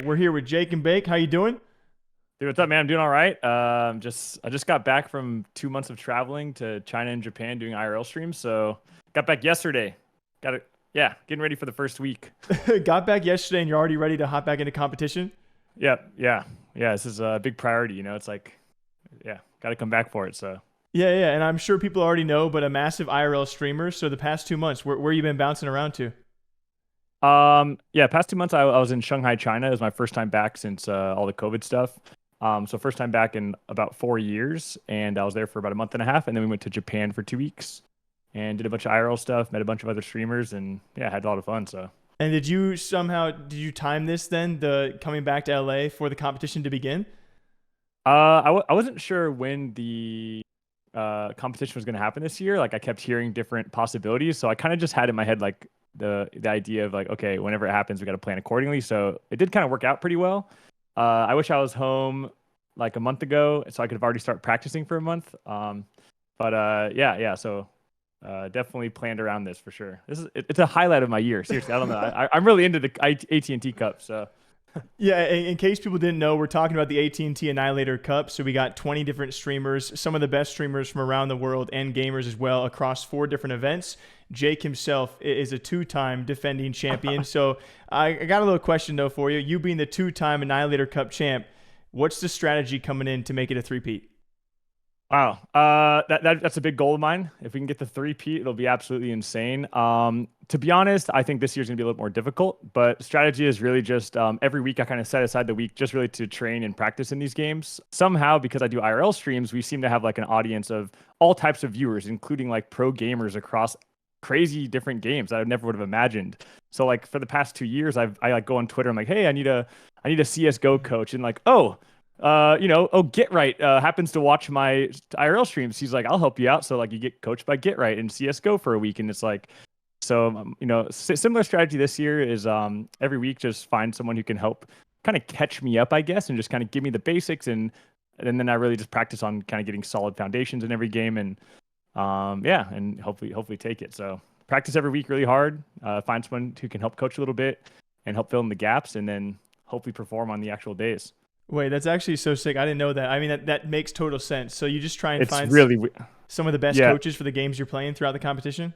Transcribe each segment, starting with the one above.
We're here with Jake and Bake. How you doing? Dude, what's up, man? I'm doing all right. I just got back from 2 months of traveling to China and Japan doing IRL streams. So got back yesterday. Got it. Yeah, getting ready for the first week. Got back yesterday and you're already ready to hop back into competition? Yeah. This is a big priority. It's like, yeah, got to come back for it. So, Yeah. And I'm sure people already know, but a massive IRL streamer. So the past 2 months, where you been bouncing around to? yeah, past 2 months I was in Shanghai, China. It was my first time back since all the COVID stuff. So first time back in about 4 years, and I was there for about a month and a half, and then we went to Japan for 2 weeks and did a bunch of IRL stuff, met a bunch of other streamers, and yeah, had a lot of fun. So. And did you time this then, the coming back to LA for the competition to begin? I wasn't sure when the competition was going to happen this year. Like I kept hearing different possibilities, so I kind of just had in my head like the idea of like, okay, whenever it happens, we got to plan accordingly. So it did kind of work out pretty well. I wish I was home like a month ago, so I could have already started practicing for a month. Yeah. So definitely planned around this for sure. It's a highlight of my year. Seriously, I don't know. I'm really into the AT&T Cup, so. Yeah, in case people didn't know, we're talking about the AT&T Annihilator Cup. So we got 20 different streamers, some of the best streamers from around the world and gamers as well across 4 different events. Jake himself is a 2-time defending champion. So I got a little question though for you. You being the 2-time Annihilator Cup champ, what's the strategy coming in to make it a three-peat? Wow. That's a big goal of mine. If we can get the three-peat, it'll be absolutely insane. To be honest, I think this year's gonna be a little more difficult, but strategy is really just every week I kind of set aside the week just really to train and practice in these games. Somehow, because I do IRL streams, we seem to have like an audience of all types of viewers, including like pro gamers across crazy different games that I never would have imagined. So like for the past 2 years, I like go on Twitter. I'm like, hey, I need a CSGO coach, and like, Get Right happens to watch my IRL streams. He's like, I'll help you out. So like you get coached by Get Right in CSGO for a week, and it's like, so similar strategy this year is every week just find someone who can help kind of catch me up, I guess, and just kind of give me the basics, and then I really just practice on kind of getting solid foundations in every game, and and hopefully take it. So practice every week really hard. Find someone who can help coach a little bit and help fill in the gaps, and then hopefully perform on the actual days. Wait, that's actually so sick. I didn't know that. I mean, that makes total sense. So you just try and It's find really, some of the best yeah. coaches for the games you're playing throughout the competition?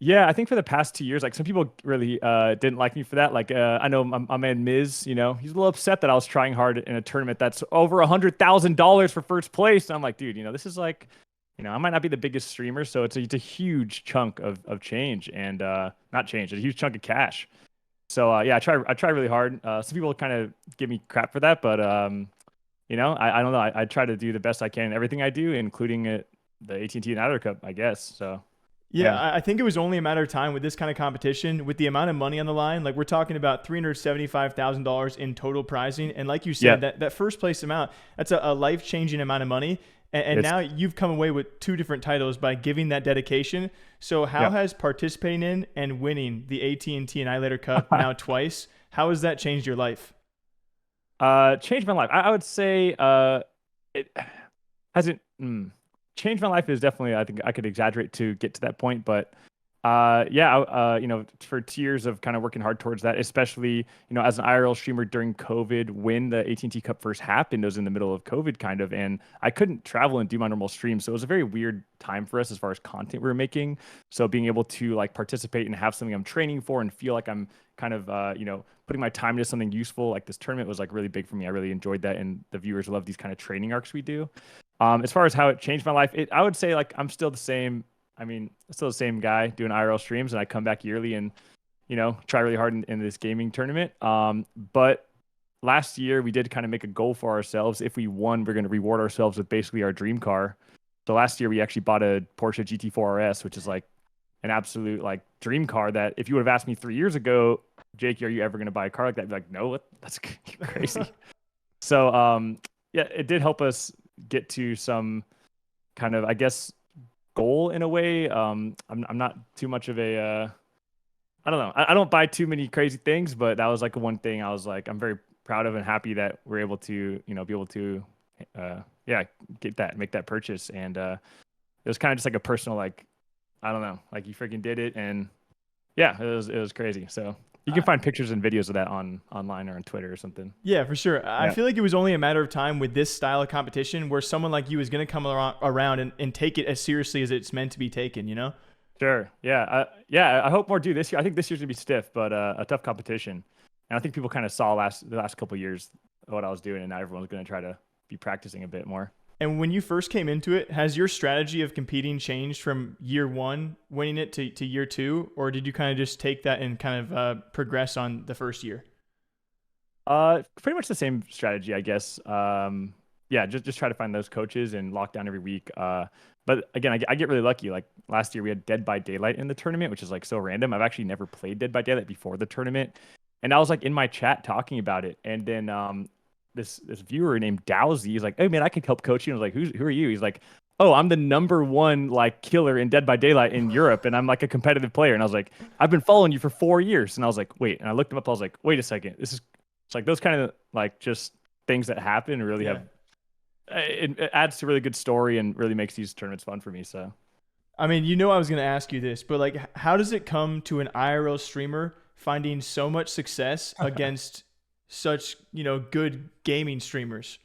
Yeah, I think for the past 2 years, like some people really didn't like me for that. Like I know my man Miz, he's a little upset that I was trying hard in a tournament that's over $100,000 for first place. And I'm like, dude, this is like, I might not be the biggest streamer, so it's a huge chunk of change and not change, a huge chunk of cash. So yeah, I try really hard. Some people kind of give me crap for that, but I don't know. I try to do the best I can in everything I do, including the AT&T and Adder Cup, I guess. So. Yeah, Yeah. I think it was only a matter of time with this kind of competition, with the amount of money on the line. Like we're talking about $375,000 in total prizing, and like you Yeah. said, that first place amount, that's a life changing amount of money. And It's now you've come away with 2 different titles by giving that dedication. So how yeah. has participating in and winning the AT&T Annihilator Cup now twice? How has that changed your life? Changed my life. I would say it hasn't changed my life is definitely, I think I could exaggerate to get to that point, but for 2 years of kind of working hard towards that, especially as an IRL streamer during COVID, when the AT&T Cup first happened, it was in the middle of COVID kind of, and I couldn't travel and do my normal streams, so it was a very weird time for us as far as content we were making. So being able to like participate and have something I'm training for and feel like I'm kind of putting my time into something useful like this tournament was like really big for me. I really enjoyed that, and the viewers love these kind of training arcs we do. As far as how it changed my life, I would say like I'm still the same. I mean, still the same guy doing IRL streams, and I come back yearly and, try really hard in this gaming tournament. But last year we did kind of make a goal for ourselves. If we won, we're going to reward ourselves with basically our dream car. So last year we actually bought a Porsche GT4 RS, which is like an absolute like dream car that if you would have asked me 3 years ago, Jake, are you ever going to buy a car like that? I'd be like, no, that's crazy. So, yeah, it did help us get to some kind of, I guess, goal in a way. I'm not too much of a I don't know. I don't buy too many crazy things, but that was like one thing I was like I'm very proud of and happy that we're able to be able to make that purchase. And it was kind of just like a personal like I don't know, like you freaking did it, and yeah, it was crazy. So You can find pictures and videos of that online or on Twitter or something. Yeah, for sure. I Yeah. feel like it was only a matter of time with this style of competition where someone like you is going to come around and take it as seriously as it's meant to be taken, you know? Sure. Yeah. Yeah. I hope more do this year. I think this year's gonna be stiff, but a tough competition. And I think people kind of saw the last couple of years what I was doing, and now everyone's gonna try to be practicing a bit more. And when you first came into it, has your strategy of competing changed from year one, winning it, to year two? Or did you kind of just take that and kind of progress on the first year? Pretty much the same strategy, I guess. Yeah, just try to find those coaches and lock down every week. But again, I get really lucky. Like last year, we had Dead by Daylight in the tournament, which is like so random. I've actually never played Dead by Daylight before the tournament, and I was like in my chat talking about it, and then this viewer named Dowsy, he's like, "Hey man, I can help coach you." I was like, "Who are you?" He's like, "Oh, I'm the #1 like killer in Dead by Daylight in Europe, and I'm like a competitive player." And I was like, "I've been following you for 4 years." And I was like, "Wait," and I looked him up. I was like, "Wait a second, this is." It's like those kind of like just things that happen and really Yeah. have it adds to a really good story and really makes these tournaments fun for me. So I mean, I was going to ask you this, but like, how does it come to an IRL streamer finding so much success against such, good gaming streamers?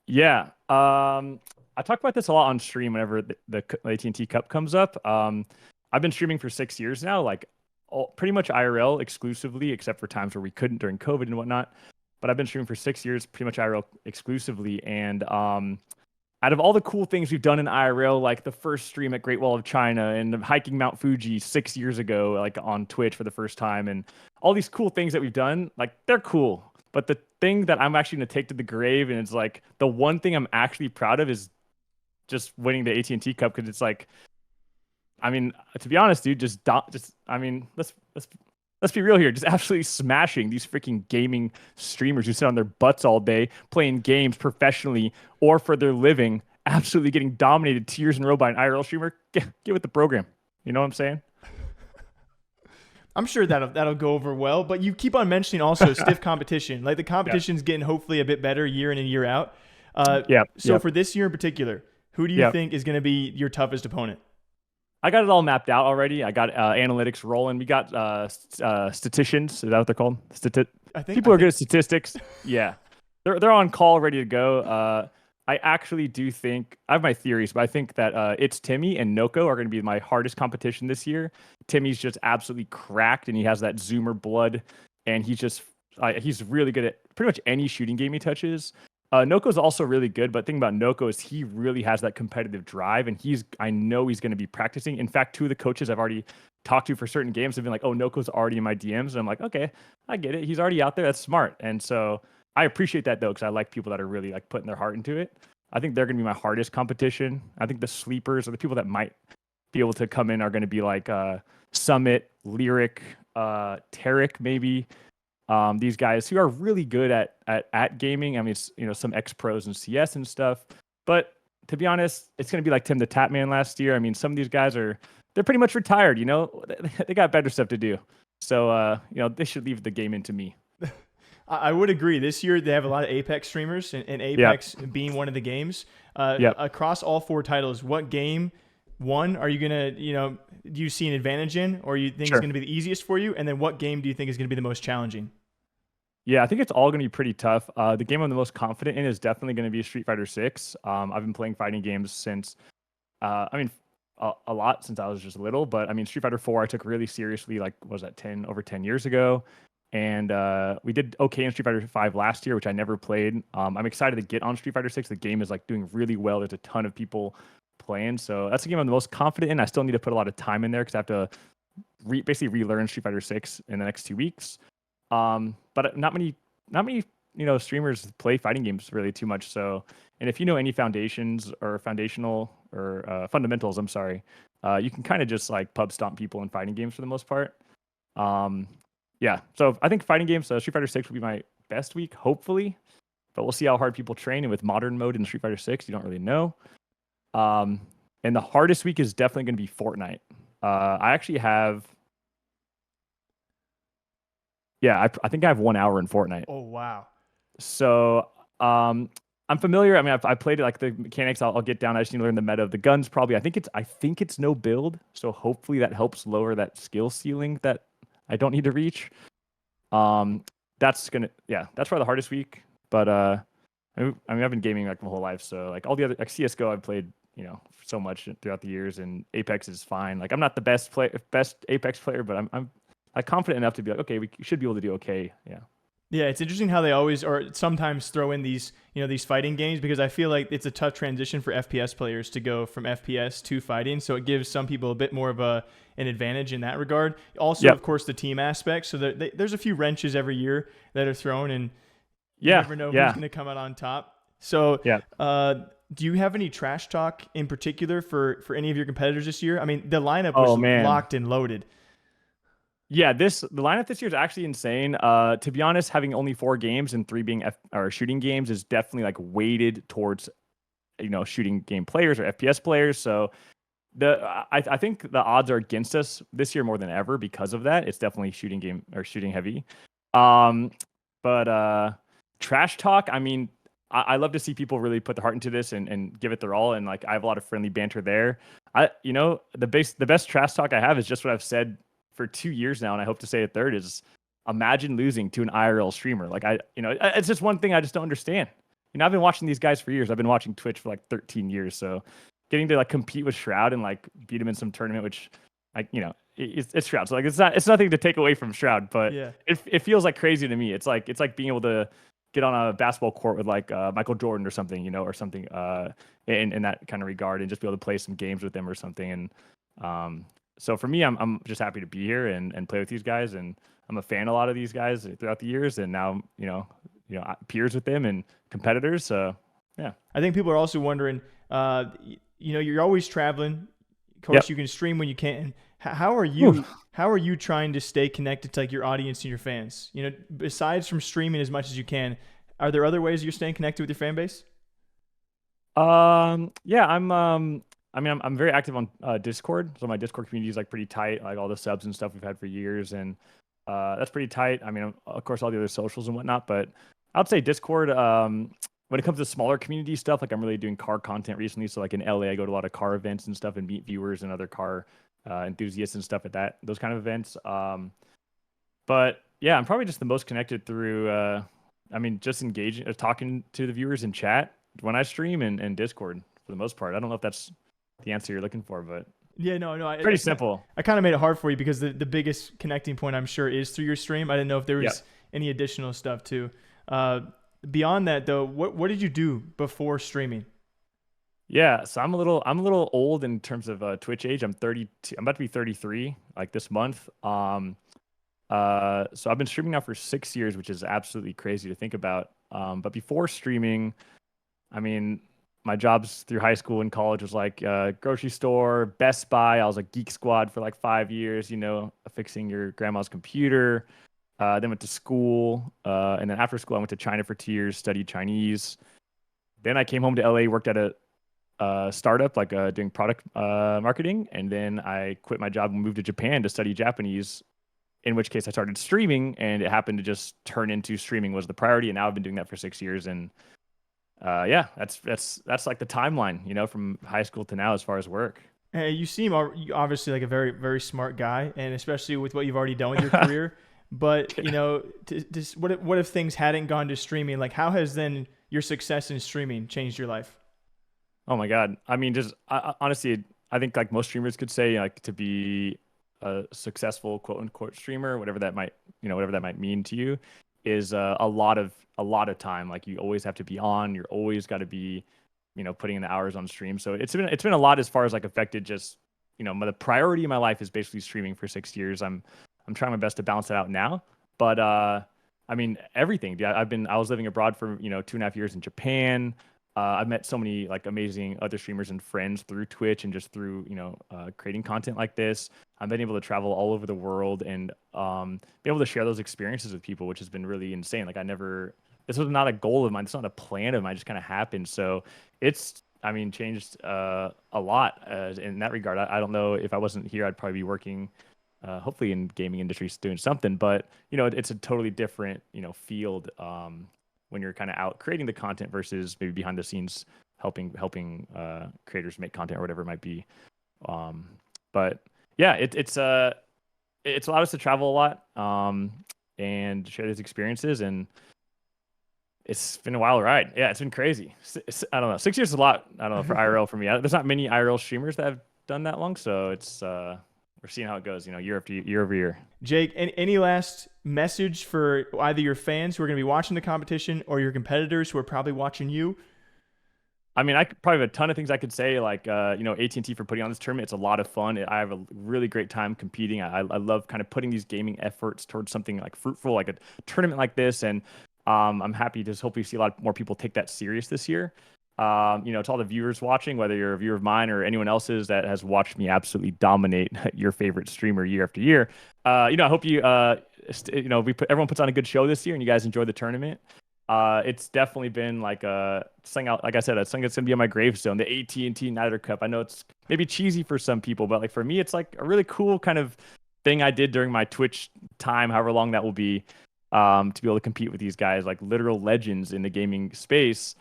yeah, I talk about this a lot on stream whenever the AT&T Cup comes up. I've been streaming for 6 years now, like pretty much IRL exclusively, except for times where we couldn't during COVID and whatnot. But I've been streaming for 6 years, pretty much IRL exclusively. And out of all the cool things we've done in IRL, like the first stream at Great Wall of China and hiking Mount Fuji 6 years ago, like on Twitch for the first time, and all these cool things that we've done, like they're cool. But the thing that I'm actually going to take to the grave, and it's like the one thing I'm actually proud of, is just winning the AT&T Cup, because it's like, I mean, to be honest, dude, I mean, let's be real here. Just absolutely smashing these freaking gaming streamers who sit on their butts all day playing games professionally or for their living, absolutely getting dominated 2 years in a row by an IRL streamer. Get with the program. You know what I'm saying? I'm sure that'll go over well, but you keep on mentioning also stiff competition. Like the competition's getting hopefully a bit better year in and year out. So for this year in particular, who do you think is going to be your toughest opponent? I got it all mapped out already. I got analytics rolling. We got statisticians. Is that what they're called? People are good at statistics. Yeah, they're on call, ready to go. I actually do think I have my theories, but I think that it's Timmy and Noko are going to be my hardest competition this year. Timmy's just absolutely cracked, and he has that Zoomer blood, and he's really good at pretty much any shooting game he touches. Noko's also really good, but the thing about Noko is he really has that competitive drive, and I know he's going to be practicing. In fact, two of the coaches I've already talked to for certain games have been like, "Oh, Noko's already in my DMs," and I'm like, "Okay, I get it. He's already out there. That's smart." And so I appreciate that though, because I like people that are really like putting their heart into it. I think they're going to be my hardest competition. I think the sleepers or the people that might be able to come in are going to be like Summit, Lyric, Tarek, maybe. These guys who are really good at gaming. I mean, it's, some ex-pros and CS and stuff. But to be honest, it's going to be like Tim the Tapman last year. I mean, some of these guys they're pretty much retired, They got better stuff to do. So, they should leave the game into me. I would agree. This year, they have a lot of Apex streamers, and Apex being one of the games. Across all four titles, what game, one, are you going to, do you see an advantage in, or you think it's going to be the easiest for you? And then what game do you think is going to be the most challenging? Yeah, I think it's all going to be pretty tough. The game I'm the most confident in is definitely going to be Street Fighter 6. I've been playing fighting games since, a lot since I was just little. But I mean, Street Fighter 4 I took really seriously, like, what was that, over 10 years ago. And we did okay in Street Fighter 5 last year, which I never played. I'm excited to get on Street Fighter 6. The game is like doing really well. There's a ton of people playing. So that's the game I'm the most confident in. I still need to put a lot of time in there because I have to basically relearn Street Fighter 6 in the next 2 weeks. But not many, streamers play fighting games really too much. So, and if you know any fundamentals, I'm sorry, you can kind of just like pub stomp people in fighting games for the most part. Yeah, so I think fighting games, Street Fighter 6 will be my best week, hopefully. But we'll see how hard people train. And with modern mode in Street Fighter 6, you don't really know. And the hardest week is definitely going to be Fortnite. I actually have... Yeah, I think I have 1 hour in Fortnite. Oh, wow. So I'm familiar. I mean, I played it, like the mechanics. I'll get down. I just need to learn the meta of the guns. Probably, I think it's no build. So hopefully that helps lower that skill ceiling that I don't need to reach. Um, that's probably the hardest week. But I've been gaming like my whole life, so like all the other like CS:GO I've played, so much throughout the years, and Apex is fine. Like I'm not the best Apex player, but I'm like confident enough to be like, okay, we should be able to do okay. Yeah. Yeah, it's interesting how they always or sometimes throw in these, these fighting games because I feel like it's a tough transition for FPS players to go from FPS to fighting. So it gives some people a bit more of an advantage in that regard. Also, Yep. of course, the team aspect. So there's a few wrenches every year that are thrown, and you Yeah. never know who's Yeah. going to come out on top. So, Yeah. do you have any trash talk in particular for any of your competitors this year? I mean, the lineup was Oh man. locked and loaded. Yeah, the lineup this year is actually insane. To be honest, having only 4 games and 3 being or shooting games is definitely like weighted towards shooting game players or FPS players. So I think the odds are against us this year more than ever because of that. It's definitely shooting game or shooting heavy. Um, but trash talk, I mean, I love to see people really put their heart into this and give it their all. And like I have a lot of friendly banter there. The best trash talk I have is just what I've said for 2 years now, and I hope to say a third is imagine losing to an IRL streamer. Like it's just one thing I just don't understand. I've been watching these guys for years. I've been watching Twitch for like 13 years. So getting to like compete with Shroud and like beat him in some tournament, which like, it's Shroud. So like, it's nothing to take away from Shroud, but Yeah. it feels like crazy to me. It's like being able to get on a basketball court with like Michael Jordan or something, or something in that kind of regard, and just be able to play some games with them or something. And so for me, I'm just happy to be here and play with these guys, and I'm a fan of a lot of these guys throughout the years, and now peers with them and competitors. So yeah, I think people are also wondering, you're always traveling. Of course, yep. you can stream when you can. How are Oof. you? How are you trying to stay connected to like your audience and your fans? Besides from streaming as much as you can, are there other ways you're staying connected with your fan base? Yeah, I'm very active on Discord. So my Discord community is like pretty tight, like all the subs and stuff we've had for years, and that's pretty tight. I mean, of course, all the other socials and whatnot, but I'd say Discord. When it comes to smaller community stuff, like I'm really doing car content recently. So like in LA, I go to a lot of car events and stuff and meet viewers and other car enthusiasts and stuff at those kind of events. But yeah, I'm probably just the most connected through. Just engaging, talking to the viewers in chat when I stream and Discord for the most part. I don't know if that's the answer you're looking for, but Yeah, no, pretty simple. I kind of made it hard for you because the biggest connecting point I'm sure is through your stream. I didn't know if there was Yep. any additional stuff too. Beyond that though, what did you do before streaming? Yeah, so I'm a little old in terms of Twitch age. I'm 32. I'm about to be 33 like this month. So I've been streaming now for 6 years, which is absolutely crazy to think about. But before streaming, I mean, my jobs through high school and college was like grocery store, Best Buy. I was like Geek Squad for like 5 years, fixing your grandma's computer. Then went to school, and then after school, I went to China for 2 years, studied Chinese. Then I came home to LA, worked at a startup, like doing product marketing, and then I quit my job and moved to Japan to study Japanese. In which case, I started streaming, and it happened to just turn into streaming was the priority, and now I've been doing that for 6 years, and yeah, that's like the timeline, from high school to now as far as work. Hey, you seem obviously like a very, very smart guy, and especially with what you've already done with your career. But what if things hadn't gone to streaming? Like, how has then your success in streaming changed your life? Oh my God. I mean, just honestly, I think like most streamers could say, like to be a successful quote unquote streamer, whatever that might mean to you, is a lot of time. Like you always have to be on. You're always got to be, putting in the hours on stream. So it's been a lot as far as like affected just, the priority in my life is basically streaming for 6 years. I'm trying my best to balance it out now, but I mean everything. Yeah, I was living abroad for 2.5 years in Japan. I've met so many like amazing other streamers and friends through Twitch and just through creating content like this. I've been able to travel all over the world and be able to share those experiences with people, which has been really insane. Like this was not a goal of mine. It's not a plan of mine. It just kind of happened. So it's changed a lot in that regard. I don't know if I wasn't here, I'd probably be working hopefully in gaming industry doing something, but it's a totally different field when you're kind of out creating the content versus maybe behind the scenes helping creators make content or whatever it might be. But yeah, it's allowed us to travel a lot, and share these experiences. And it's been a wild ride. Yeah, it's been crazy. I don't know. 6 years is a lot. I don't know for IRL for me. There's not many IRL streamers that have done that long, so it's we're seeing how it goes. Year after year over year. Jake, any last message for either your fans who are going to be watching the competition or your competitors who are probably watching you? I mean, I could probably have a ton of things I could say, like, AT&T for putting on this tournament. It's a lot of fun. I have a really great time competing. I love kind of putting these gaming efforts towards something like fruitful, like a tournament like this. And I'm happy to hopefully see a lot more people take that serious this year. To all the viewers watching, whether you're a viewer of mine or anyone else's that has watched me absolutely dominate your favorite streamer year after year. I hope everyone puts on a good show this year and you guys enjoy the tournament. It's definitely been like like I said, a thing that's gonna be on my gravestone, the AT&T Annihilator Cup. I know it's maybe cheesy for some people, but like for me, it's like a really cool kind of thing I did during my Twitch time, however long that will be, to be able to compete with these guys, like literal legends in the gaming space,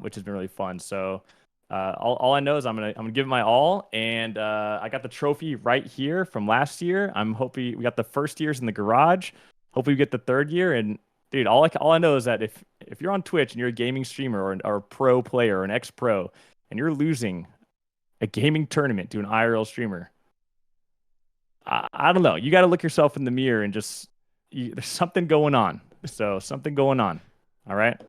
which has been really fun. So all I know is I'm gonna give it my all, and I got the trophy right here from last year. I'm hoping we got the first years in the garage. Hopefully we get the third year. And dude, all I know is that if you're on Twitch and you're a gaming streamer or a pro player or an ex-pro and you're losing a gaming tournament to an IRL streamer, I don't know. You got to look yourself in the mirror and there's something going on. So something going on. All right.